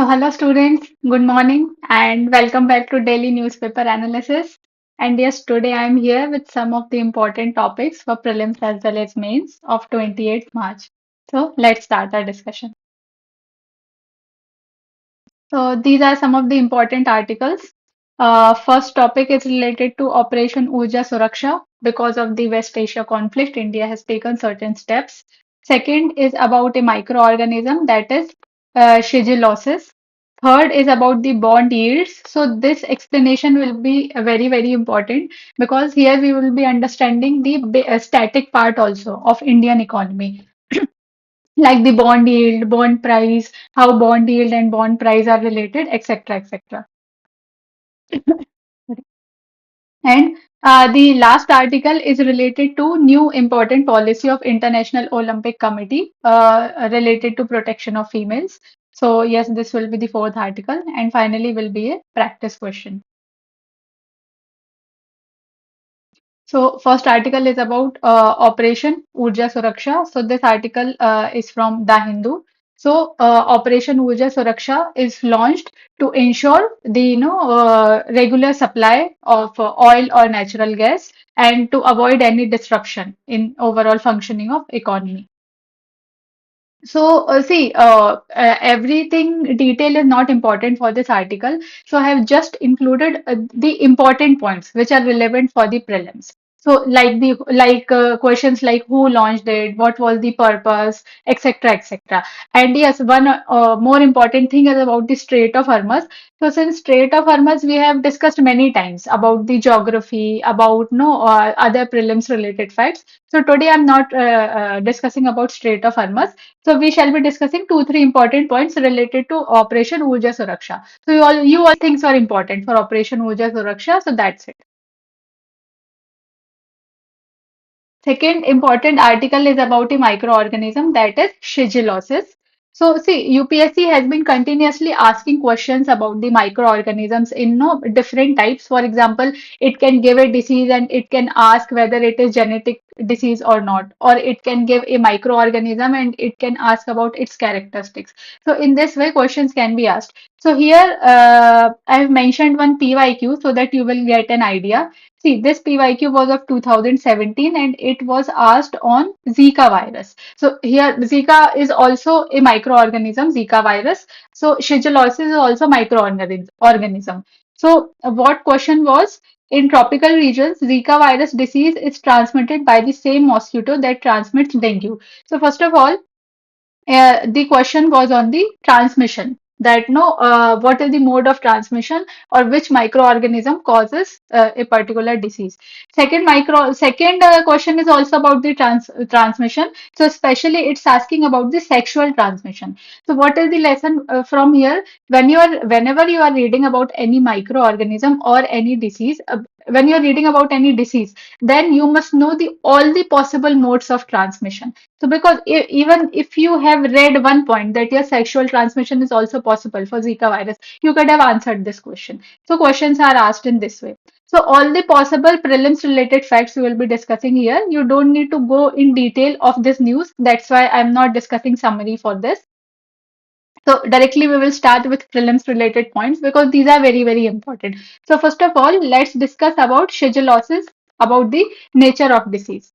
So, hello students, good morning and welcome back to daily newspaper analysis. And yes, today I am here with some of the important topics for prelims as well as mains of 28th March. So, let's start our discussion. So, these are some of the important articles. First topic is related to Operation Urja Suraksha. Because of the West Asia conflict, India has taken certain steps. Second is about a microorganism that is shigellosis. Third is about the bond yields. So this explanation will be very, very important because here we will be understanding the static part also of Indian economy, like the bond yield, bond price, how bond yield and bond price are related, etc., etc. And the last article is related to new important policy of International Olympic Committee related to protection of females. So yes, this will be the fourth article, and finally will be a practice question. So first article is about Operation Urja Suraksha. So this article is from The Hindu. So Operation Urja Suraksha is launched to ensure the regular supply of oil or natural gas and to avoid any disruption in overall functioning of economy. So, everything detail is not important for this article. So, I have just included the important points which are relevant for the prelims. So, questions like who launched it, what was the purpose, etc., etc. And yes, one more important thing is about the Strait of Hormuz. So, since Strait of Hormuz, we have discussed many times about the geography, about no other prelims related facts. So, today I'm not discussing about Strait of Hormuz. So we shall be discussing two, three important points related to Operation Urja Suraksha. So you all things are important for Operation Urja Suraksha. So that's it. Second important article is about a microorganism that is shigellosis. So see, UPSC has been continuously asking questions about the microorganisms in no different types. For example, it can give a disease and it can ask whether it is genetic disease or not, or it can give a microorganism and it can ask about its characteristics. So in this way, questions can be asked. So here I have mentioned one PYQ so that you will get an idea. See, this PYQ was of 2017 and it was asked on Zika virus. So here Zika is also a microorganism, Zika virus. So shigellosis is also microorganism. So what question was, in tropical regions, Zika virus disease is transmitted by the same mosquito that transmits dengue. So first of all, the question was on the transmission, that no what is the mode of transmission or which microorganism causes a particular disease. Second question is also about the transmission. So especially it's asking about the sexual transmission. So what is the lesson from here? Whenever you are reading about any microorganism or any disease, when you are reading about any disease, then you must know the all the possible modes of transmission. So, because even if you have read one point that your sexual transmission is also possible for Zika virus, you could have answered this question. So, questions are asked in this way. So, all the possible prelims related facts we will be discussing here. You don't need to go in detail of this news. That's why I'm not discussing summary for this. So, directly we will start with prelims related points because these are very, very important. So, first of all, let's discuss about shigellosis, about the nature of disease.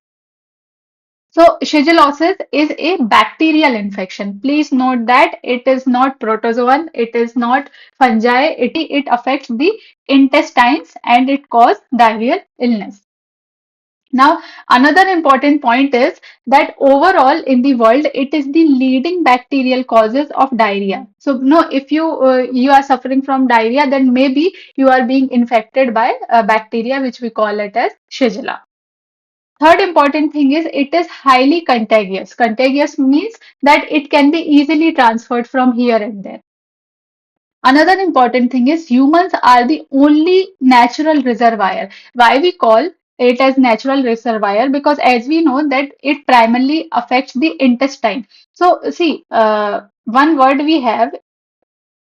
So, shigellosis is a bacterial infection. Please note that it is not protozoan, it is not fungi, it affects the intestines and it causes diarrheal illness. Now, another important point is that overall in the world, it is the leading bacterial causes of diarrhea. So, no, if you are suffering from diarrhea, then maybe you are being infected by a bacteria which we call it as Shigella. Third important thing is it is highly contagious. Contagious means that it can be easily transferred from here and there. Another important thing is humans are the only natural reservoir. Why we call it as natural reservoir? Because as we know that it primarily affects the intestine. So see, one word we have.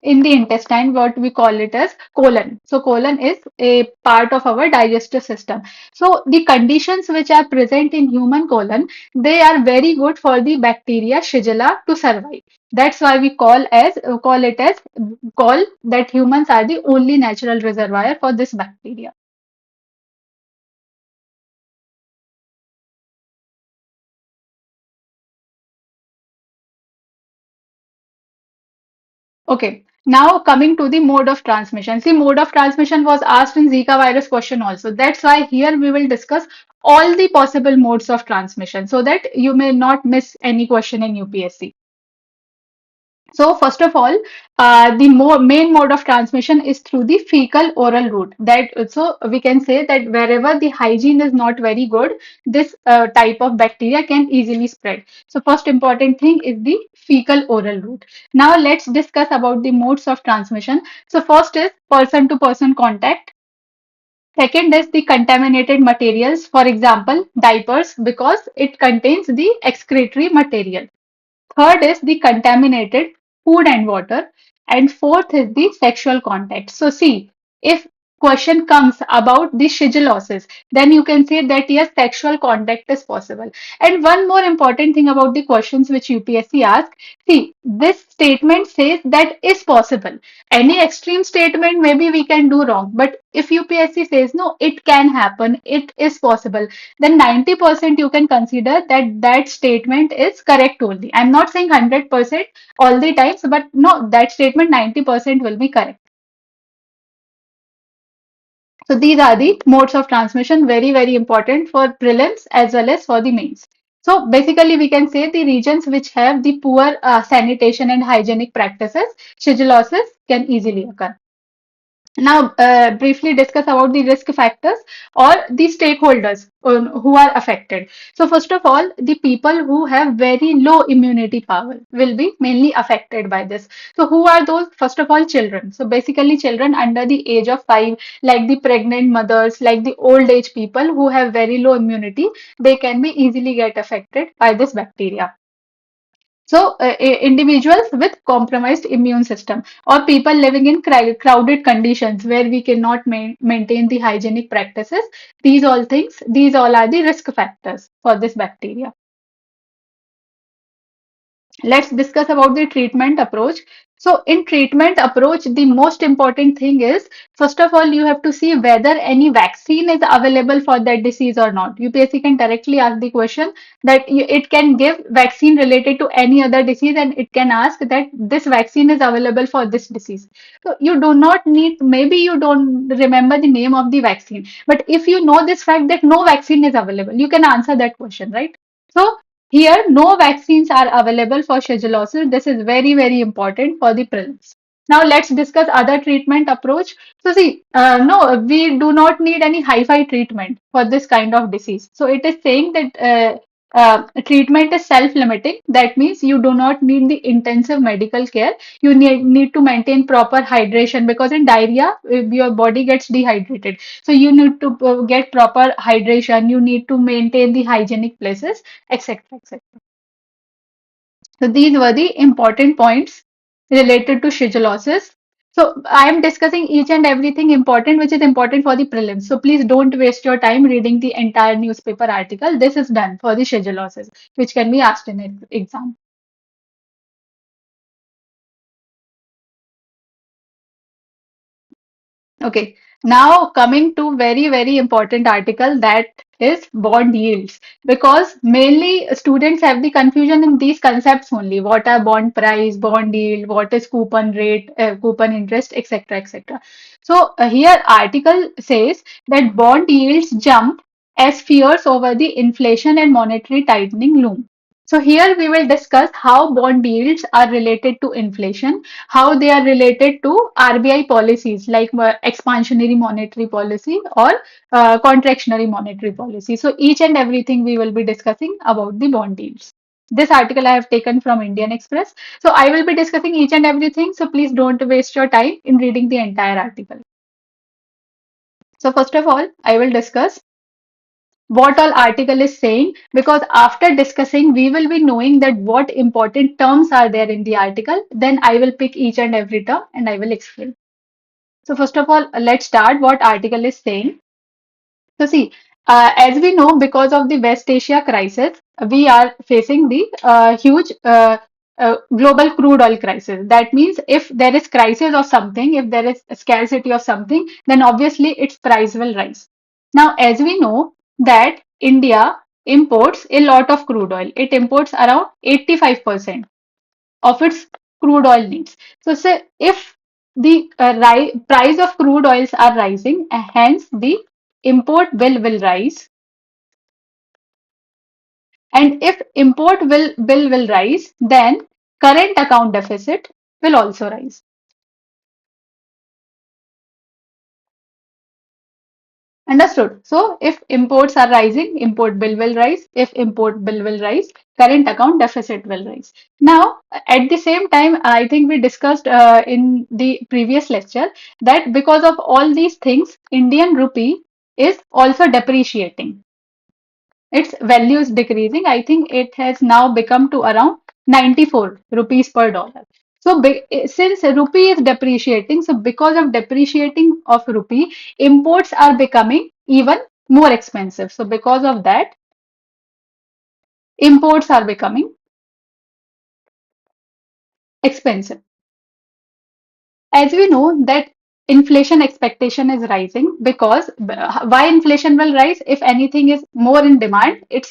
in the intestine, what we call it as colon. So colon is a part of our digestive system. So the conditions which are present in human colon, they are very good for the bacteria Shigella to survive. That's why we call that humans are the only natural reservoir for this bacteria. Okay, now coming to the mode of transmission. See, mode of transmission was asked in Zika virus question also. That's why here we will discuss all the possible modes of transmission so that you may not miss any question in UPSC. So first of all, the main mode of transmission is through the fecal oral route. That so we can say that wherever the hygiene is not very good, this type of bacteria can easily spread. So first important thing is the fecal oral route. Now let's discuss about the modes of transmission. So first is person to person contact. Second is the contaminated materials, for example, diapers, because it contains the excretory material. Third is the contaminated food and water. And fourth is the sexual contact. So see, if question comes about the shigellosis, then you can say that yes, sexual contact is possible. And one more important thing about the questions which UPSC asks, see, this statement says that is possible. Any extreme statement, maybe we can do wrong. But if UPSC says no, it can happen, it is possible, then 90% you can consider that that statement is correct only. I'm not saying 100% all the times, but no, that statement 90% will be correct. So these are the modes of transmission, very, very important for prelims as well as for the mains. So basically, we can say the regions which have the poor sanitation and hygienic practices, shigellosis can easily occur. Now, briefly discuss about the risk factors or the stakeholders who are affected. So, first of all, the people who have very low immunity power will be mainly affected by this. So, who are those? First of all, children. So, basically, children under the age of 5, like the pregnant mothers, like the old age people who have very low immunity, they can be easily get affected by this bacteria. So, individuals with compromised immune system or people living in crowded conditions where we cannot maintain the hygienic practices, these all are the risk factors for this bacteria. Let's discuss about the treatment approach. So in treatment approach, the most important thing is, first of all, you have to see whether any vaccine is available for that disease or not. UPSC can directly ask the question that it can give vaccine related to any other disease, and it can ask that this vaccine is available for this disease. So you do not need, maybe you don't remember the name of the vaccine, but if you know this fact that no vaccine is available, you can answer that question, right? So here, no vaccines are available for shigellosis. This is very, very important for the prelims. Now, let's discuss other treatment approach. So, see, no, we do not need any hi-fi treatment for this kind of disease. So, it is saying that treatment is self-limiting. That means you do not need the intensive medical care. You need to maintain proper hydration because in diarrhea, your body gets dehydrated. So, you need to get proper hydration. You need to maintain the hygienic places, etc. etc. So these were the important points related to shigellosis. So I am discussing each and everything important which is important for the prelims. So please don't waste your time reading the entire newspaper article. This is done for the shigellosis, which can be asked in an exam. Okay, now coming to very, very important article that is bond yields because mainly students have the confusion in these concepts only. What are bond price, bond yield, what is coupon rate, coupon interest, etc. etc. So here article says that bond yields jump as fears over the inflation and monetary tightening loom. So here we will discuss how bond yields are related to inflation, how they are related to RBI policies like expansionary monetary policy or contractionary monetary policy. So each and everything we will be discussing about the bond yields. This article I have taken from Indian Express. So I will be discussing each and everything. So please don't waste your time in reading the entire article. So first of all, I will discuss what all article is saying, because after discussing we will be knowing that what important terms are there in the article. Then I will pick each and every term and I will explain. So first of all, let's start what article is saying. So see, as we know, because of the West Asia crisis, we are facing the huge global crude oil crisis. That means if there is crisis of something, if there is a scarcity of something, then obviously its price will rise. Now, as we know that India imports a lot of crude oil. It imports around 85% of its crude oil needs. So, say if the price of crude oils are rising, hence the import bill will rise. And if bill will rise, then current account deficit will also rise. Understood? So if imports are rising, import bill will rise. If import bill will rise, current account deficit will rise. Now, at the same time, I think we discussed in the previous lecture that because of all these things, Indian rupee is also depreciating. Its value is decreasing. I think it has now become to around 94 rupees per dollar. So since rupee is depreciating, so because of depreciating of rupee, imports are becoming even more expensive. So because of that, imports are becoming expensive. As we know that inflation expectation is rising, because why inflation will rise? If anything is more in demand, its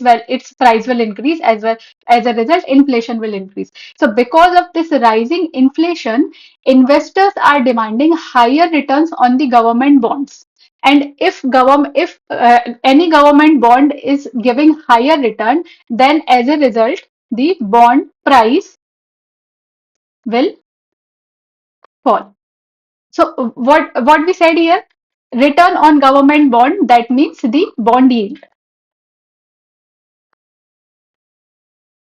price will increase. As well, as a result, inflation will increase. So because of this rising inflation, investors are demanding higher returns on the government bonds. And if any government bond is giving higher return, then as a result the bond price will fall. So what we said here, return on government bond, that means the bond yield.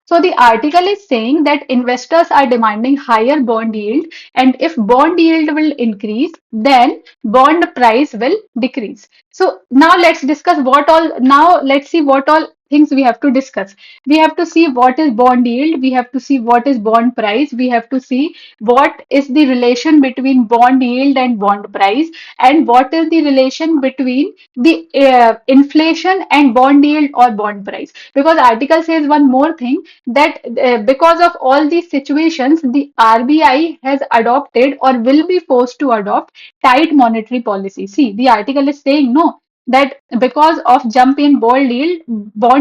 So the article is saying that investors are demanding higher bond yield, and if bond yield will increase, then bond price will decrease. So now let's discuss what all. Now let's see what all things we have to discuss. We have to see what is bond yield. We have to see what is bond price. We have to see what is the relation between bond yield and bond price, and what is the relation between the inflation and bond yield or bond price. Because article says one more thing, that because of all these situations, the RBI has adopted or will be forced to adopt tight monetary policy. See, the article is saying no, that because of jump in bond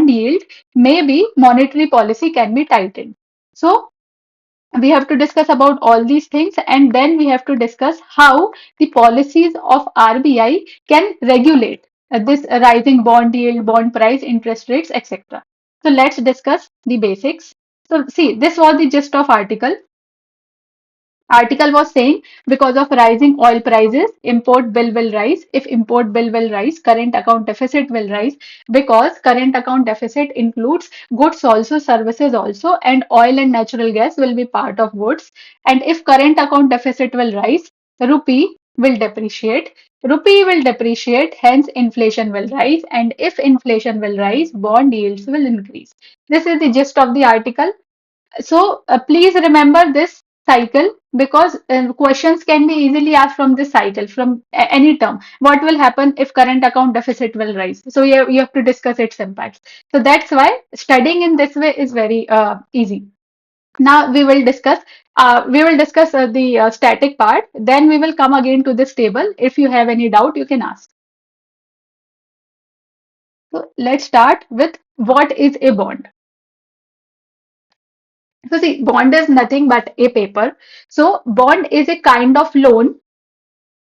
yield, maybe monetary policy can be tightened. So we have to discuss about all these things, and then we have to discuss how the policies of RBI can regulate this rising bond yield, bond price, interest rates, etc. So let's discuss the basics. So see, this was the gist of article was saying, because of rising oil prices, import bill will rise. If import bill will rise, current account deficit will rise, because current account deficit includes goods also, services also, and oil and natural gas will be part of goods. And if current account deficit will rise, rupee will depreciate. Rupee will depreciate, hence inflation will rise. And if inflation will rise, bond yields will increase. This is the gist of the article. So please remember this cycle, because questions can be easily asked from this cycle, from any term. What will happen if current account deficit will rise? So you have to discuss its impacts. So that's why studying in this way is very easy. Now we will discuss the static part. Then we will come again to this table. If you have any doubt, you can ask. So let's start with what is a bond. So see, bond is nothing but a paper. So bond is a kind of loan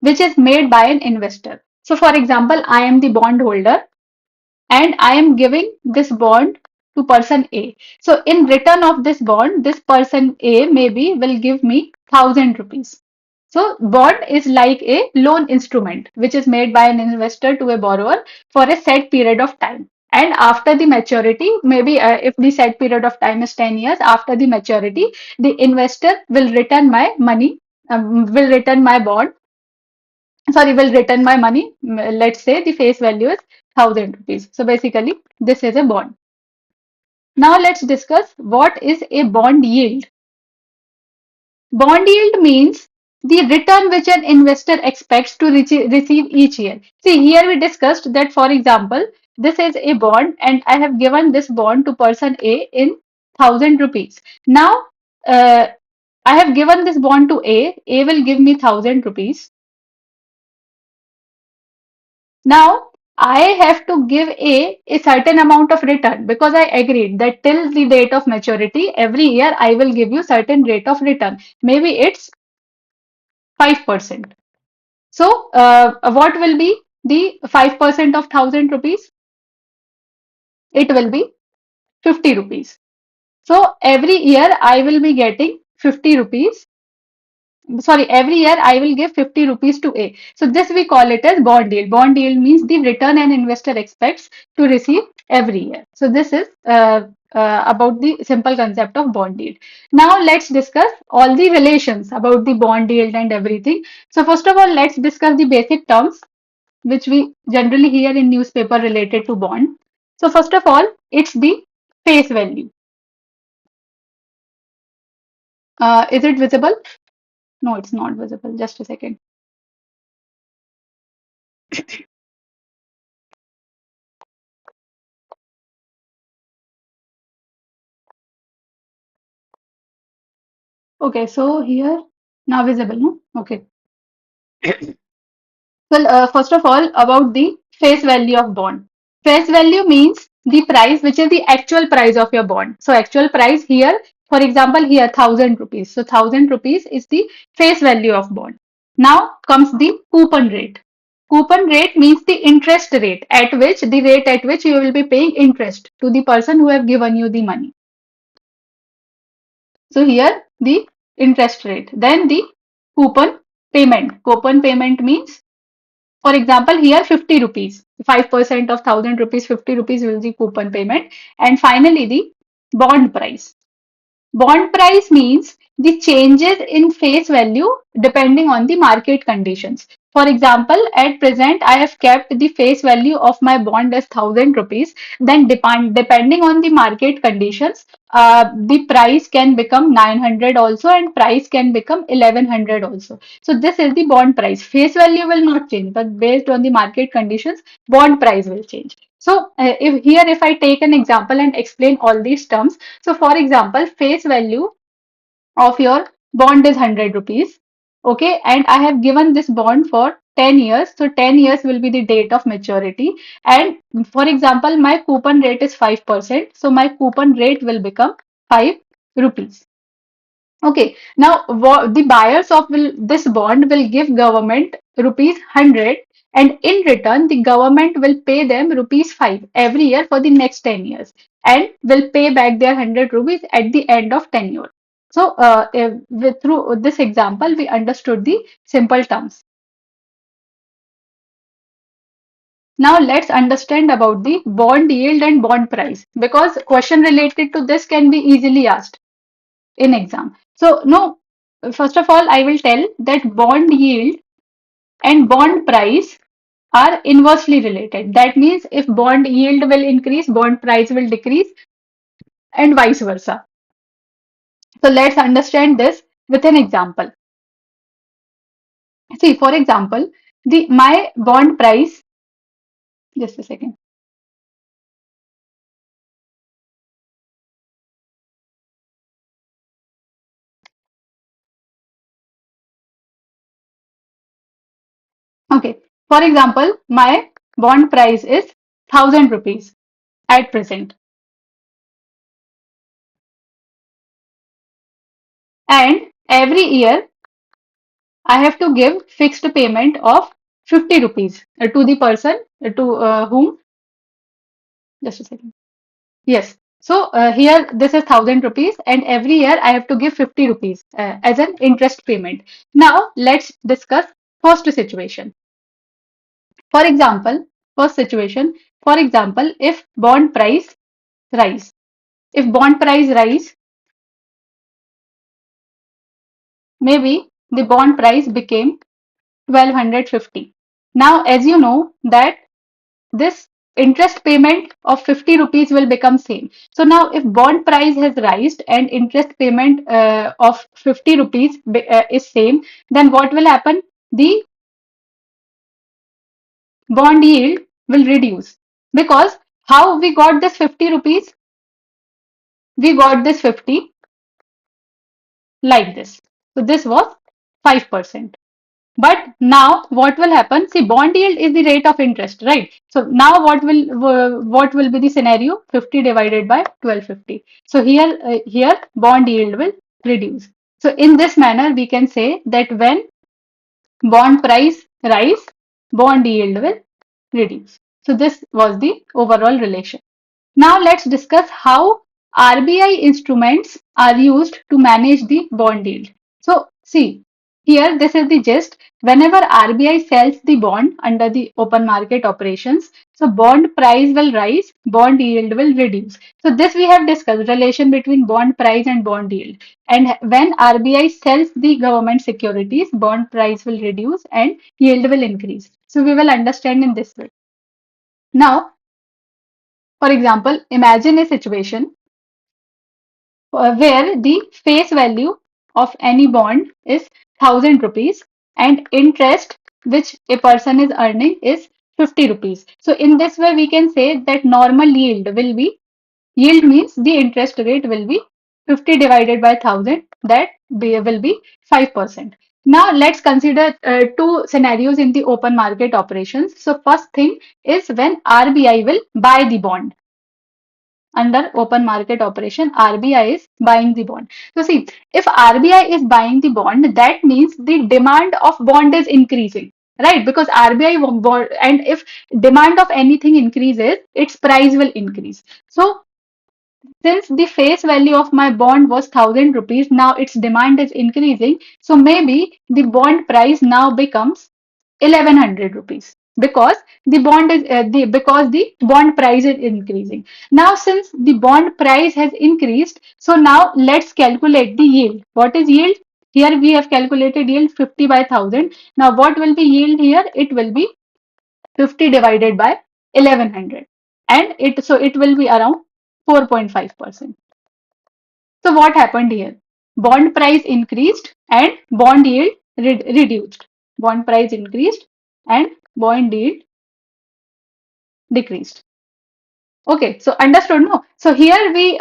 which is made by an investor. So for example, I am the bond holder and I am giving this bond to person A. So in return of this bond, this person A maybe will give me 1,000 rupees. So bond is like a loan instrument which is made by an investor to a borrower for a set period of time. And after the maturity, maybe if the set period of time is 10 years, after the maturity, the investor will return my money, will return my bond sorry, will return my money. Let's say the face value is 1,000 rupees. So basically, this is a bond. Now let's discuss what is a bond yield. Bond yield means the return which an investor expects to receive each year. See, here we discussed that, for example, this is a bond and I have given this bond to person A in 1,000 rupees. Now, uh, I have given this bond to A. A will give me 1,000 rupees. Now, I have to give a certain amount of return because I agreed that till the date of maturity, every year I will give you certain rate of return. Maybe it's 5%. So, what will be the 5% of 1,000 rupees? It will be 50 rupees. So, every year I will be getting 50 rupees. Sorry, every year I will give 50 rupees to A. So, this we call it as bond yield. Bond yield means the return an investor expects to receive every year. So, this is about the simple concept of bond yield. Now, let's discuss all the relations about the bond yield and everything. So, first of all, let's discuss the basic terms which we generally hear in newspaper related to bond. So first of all, it's the face value. Is it visible? No, it's not visible. Just a second. Okay, so here now visible, no? Okay. Well, first of all, about the face value of bond. Face value means the price, which is the actual price of your bond. So actual price here, for example, here 1,000 rupees. So 1,000 rupees is the face value of bond. Now comes the coupon rate. Coupon rate means the interest rate at which you will be paying interest to the person who have given you the money. So here the interest rate. Then the coupon payment. Coupon payment means, for example, here 50 rupees, 5% of 1,000 rupees, 50 rupees will be coupon payment. And finally, the bond price. Bond price means the changes in face value depending on the market conditions. For example, at present, I have kept the face value of my bond as 1,000 rupees. Then, depending on the market conditions, the price can become 900 also, and price can become 1,100 also. So, this is the bond price. Face value will not change, but based on the market conditions, bond price will change. So, if I take an example and explain all these terms, so for example, face value of your bond is 100 rupees. Okay, and I have given this bond for 10 years. So 10 years will be the date of maturity. And for example, my coupon rate is 5%. So my coupon rate will become 5 rupees. Okay, now the buyers of this bond will give government rupees 100, and in return the government will pay them rupees 5 every year for the next 10 years and will pay back their 100 rupees at the end of tenure. So through this example we understood the simple terms. Now let's understand about the bond yield and bond price, because question related to this can be easily asked in exam. So no, first of all, I will tell that bond yield and bond price are inversely related. That means if bond yield will increase, bond price will decrease, and vice versa. So let's understand this with an example. See, for example, the my bond price, just a second. Okay, for example, my bond price is 1,000 rupees at present, and every year I have to give fixed payment of 50 rupees to the person to whom, just a second. Yes. So here this is 1,000 rupees, and every year I have to give 50 rupees as an interest payment. Now let's discuss first situation. For example, first situation, for example, if bond price rise, if bond price rise, maybe the bond price became 1250. Now, as you know that this interest payment of 50 rupees will become same. So now if bond price has raised and interest payment of 50 rupees is same, then what will happen? The bond yield will reduce, because how we got this 50 rupees? We got this 50 like this. So this was 5%. But now what will happen? See, bond yield is the rate of interest, right? So now what will be the scenario? 50 divided by 1250. So here bond yield will reduce. So in this manner, we can say that when bond price rise, bond yield will reduce. So this was the overall relation. Now let's discuss how RBI instruments are used to manage the bond yield. So see, here this is the gist. Whenever RBI sells the bond under the open market operations, so bond price will rise, bond yield will reduce. So this we have discussed, relation between bond price and bond yield. And when RBI sells the government securities, bond price will reduce and yield will increase. So we will understand in this way. Now, for example, imagine a situation where the face value of any bond is 1,000 rupees and interest which a person is earning is 50 rupees. So in this way, we can say that normal yield will be, yield means the interest rate will be 50 divided by 1,000, that will be 5%. Now let's consider two scenarios in the open market operations. So first thing is when RBI will buy the bond. Under open market operation, RBI is buying the bond. So see, if RBI is buying the bond, that means the demand of bond is increasing, right? Because RBI bond, and if demand of anything increases, its price will increase. So since the face value of my bond was 1,000 rupees, now its demand is increasing. So maybe the bond price now becomes 1,100 rupees, because the bond is because the bond price is increasing. Now, since the bond price has increased, so now let's calculate the yield. What is yield? Here we have calculated yield 50 by 1,000. Now, what will be yield here? It will be 50 divided by 1,100, and it will be around 4.5%. So what happened here? Bond price increased and bond yield reduced. Bond price increased and bond yield decreased. Okay, so understood, no? So here we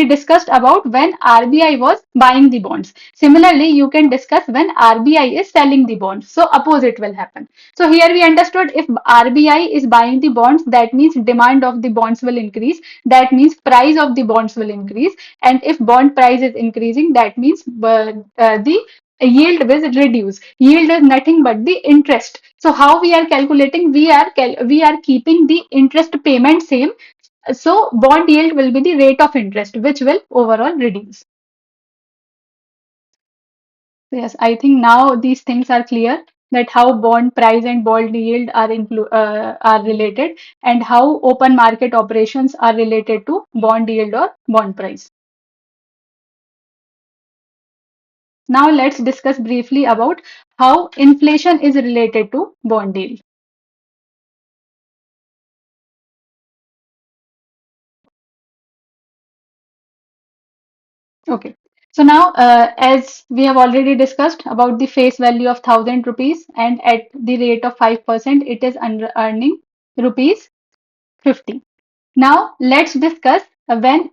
discussed about when RBI was buying the bonds. Similarly, you can discuss when RBI is selling the bonds. So opposite will happen. So here we understood, if RBI is buying the bonds, that means demand of the bonds will increase. That means price of the bonds will increase. And if bond price is increasing, that means the yield will reduce. Yield is nothing but the interest. So how we are calculating? We are keeping the interest payment same. So bond yield will be the rate of interest, which will overall reduce. Yes, I think now these things are clear, that how bond price and bond yield are related, and how open market operations are related to bond yield or bond price. Now let's discuss briefly about how inflation is related to bond yield. Okay. So now, as we have already discussed about the face value of 1,000 rupees, and at the rate of 5%, it is earning rupees 50. Now, let's discuss when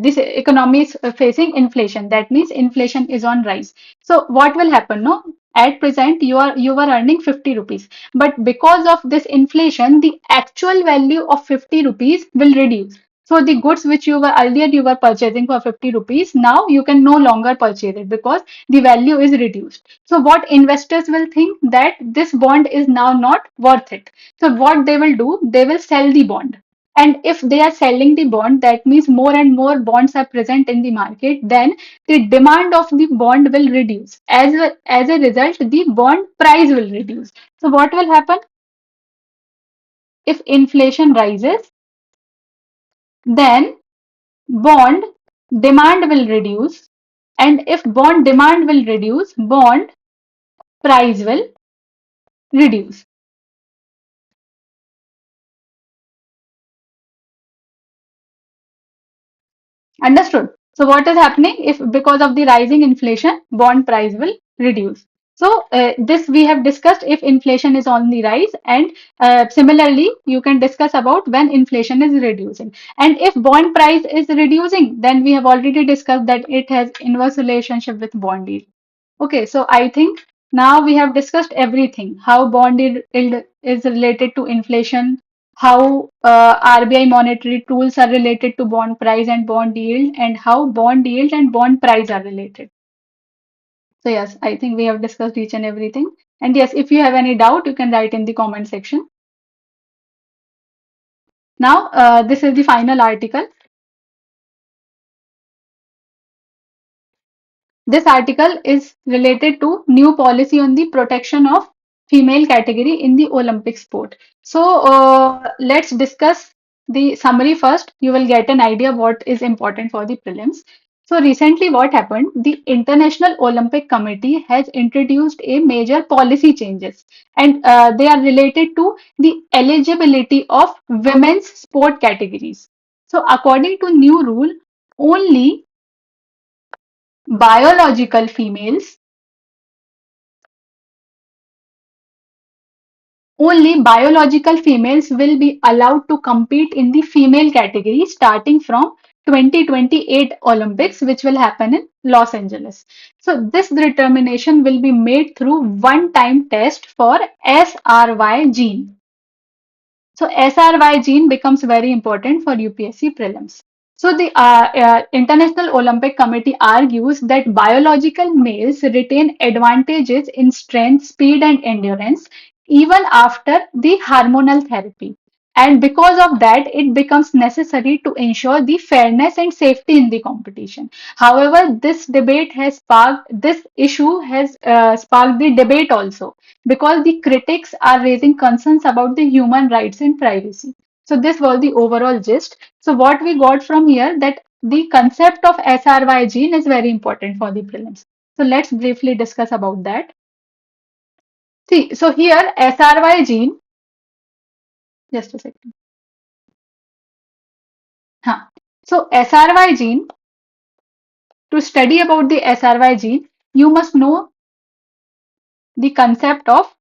this economy is facing inflation. That means inflation is on rise. So, what will happen? No, at present you are earning 50 rupees, but because of this inflation, the actual value of 50 rupees will reduce. So, the goods which you were purchasing for 50 rupees, now you can no longer purchase it because the value is reduced. So, what investors will think, that this bond is now not worth it. So, what they will do? They will sell the bond, and if they are selling the bond, that means more and more bonds are present in the market, then the demand of the bond will reduce. As a result, the bond price will reduce. So what will happen? If inflation rises, then bond demand will reduce. And if bond demand will reduce, bond price will reduce. Understood? So what is happening if because of the rising inflation, bond price will reduce. So this we have discussed if inflation is on the rise, and similarly you can discuss about when inflation is reducing. And if bond price is reducing, then we have already discussed that it has inverse relationship with bond yield. Okay, so I think now we have discussed everything, how bond yield is related to inflation, how RBI monetary tools are related to bond price and bond yield, and how bond yield and bond price are related. So yes, I think we have discussed each and everything. And yes, if you have any doubt, you can write in the comment section. Now, this is the final article. This article is related to new policy on the protection of female category in the Olympic sport. So let's discuss the summary first. You will get an idea what is important for the prelims. So recently what happened? The International Olympic Committee has introduced a major policy changes, and they are related to the eligibility of women's sport categories. So according to new rule, only biological females Only biological females will be allowed to compete in the female category starting from 2028 Olympics, which will happen in Los Angeles. So this determination will be made through one-time test for SRY gene. So SRY gene becomes very important for UPSC prelims. So the International Olympic Committee argues that biological males retain advantages in strength, speed, and endurance even after the hormonal therapy. And because of that, it becomes necessary to ensure the fairness and safety in the competition. However, this issue has sparked the debate also, because the critics are raising concerns about the human rights and privacy. So this was the overall gist. So what we got from here, that the concept of SRY gene is very important for the prelims. So let's briefly discuss about that. See, so here SRY gene, just a second. Huh. So SRY gene, to study about the SRY gene, you must know the concept of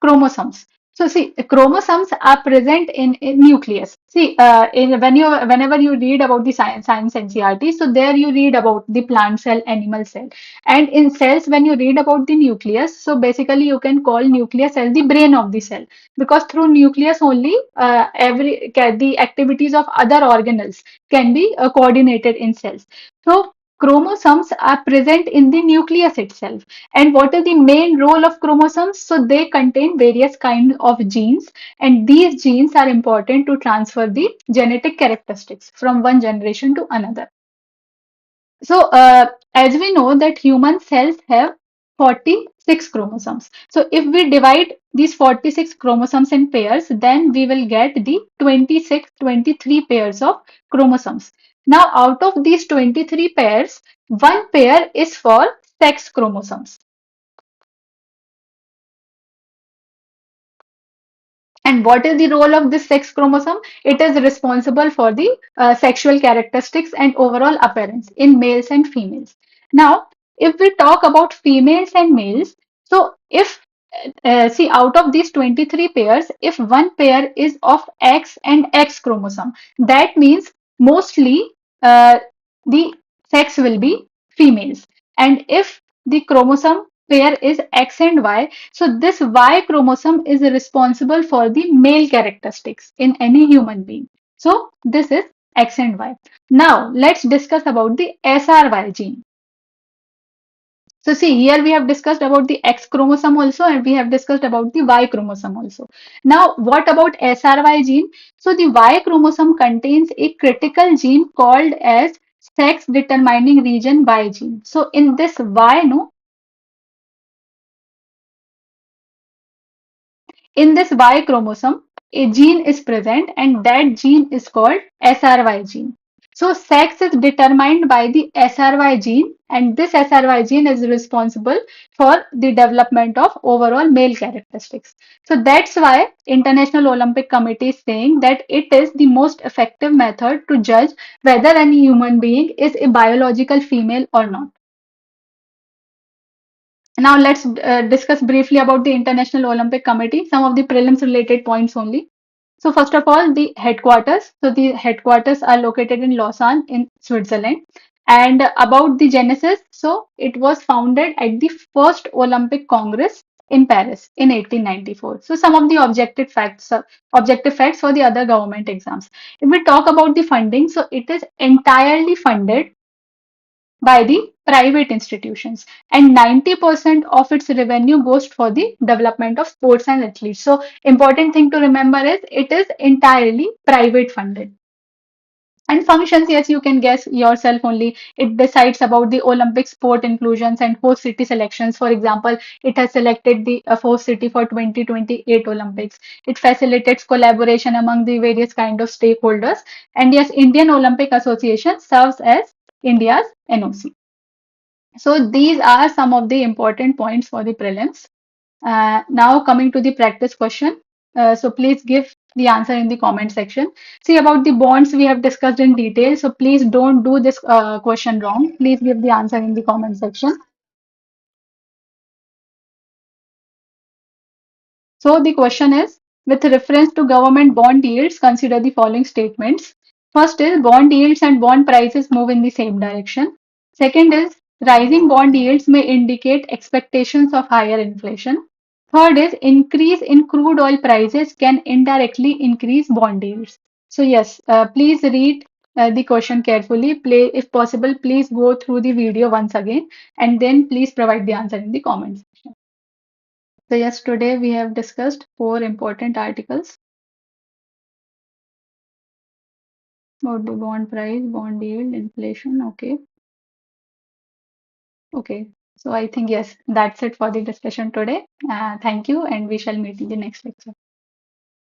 chromosomes. So see, chromosomes are present in nucleus. See, whenever you read about the science NCERT, so there you read about the plant cell, animal cell, and in cells when you read about the nucleus, so basically you can call nucleus as the brain of the cell, because through nucleus only the activities of other organelles can be coordinated in cells. So chromosomes are present in the nucleus itself. And what is the main role of chromosomes? So they contain various kinds of genes, and these genes are important to transfer the genetic characteristics from one generation to another. So as we know that human cells have 46 chromosomes. So if we divide these 46 chromosomes in pairs, then we will get the 23 pairs of chromosomes. Now out of these 23 pairs, one pair is for sex chromosomes. And what is the role of this sex chromosome? It is responsible for the sexual characteristics and overall appearance in males and females. Now, if we talk about females and males, so if see, out of these 23 pairs, if one pair is of X and X chromosome, that means mostly the sex will be females. And if the chromosome pair is X and Y, so this Y chromosome is responsible for the male characteristics in any human being. So this is X and Y. Now let's discuss about the SRY gene. So see, here we have discussed about the X chromosome also, and we have discussed about the Y chromosome also. Now, what about SRY gene? So the Y chromosome contains a critical gene called as sex determining region Y gene. So in this Y, no, in this Y chromosome, a gene is present, and that gene is called SRY gene. So sex is determined by the SRY gene, and this SRY gene is responsible for the development of overall male characteristics. So that's why International Olympic Committee is saying that it is the most effective method to judge whether any human being is a biological female or not. Now let's discuss briefly about the International Olympic Committee, some of the prelims related points only. So first of all, the headquarters. So the headquarters are located in Lausanne in Switzerland. And about the genesis, so it was founded at the first Olympic Congress in Paris in 1894. So some of the objective facts for the other government exams. If we talk about the funding, so it is entirely funded by the private institutions, and 90% of its revenue goes for the development of sports and athletes. So important thing to remember is it is entirely private funded. And functions, yes, you can guess yourself only. It decides about the Olympic sport inclusions and host city selections. For example, it has selected the host city for 2028 Olympics. It facilitates collaboration among the various kind of stakeholders. And yes, Indian Olympic Association serves as India's NOC. So these are some of the important points for the prelims. Now coming to the practice question. So please give the answer in the comment section. See, about the bonds we have discussed in detail. So please don't do this question wrong. Please give the answer in the comment section. So the question is, with reference to government bond yields, consider the following statements. First is bond yields and bond prices move in the same direction. Second is rising bond yields may indicate expectations of higher inflation. Third is increase in crude oil prices can indirectly increase bond yields. So yes, please read the question carefully. If possible, please go through the video once again and then please provide the answer in the comment section. So yes, today we have discussed four important articles about the bond price, bond yield, inflation. Okay. Okay. So I think yes, that's it for the discussion today. Thank you, and we shall meet in the next lecture.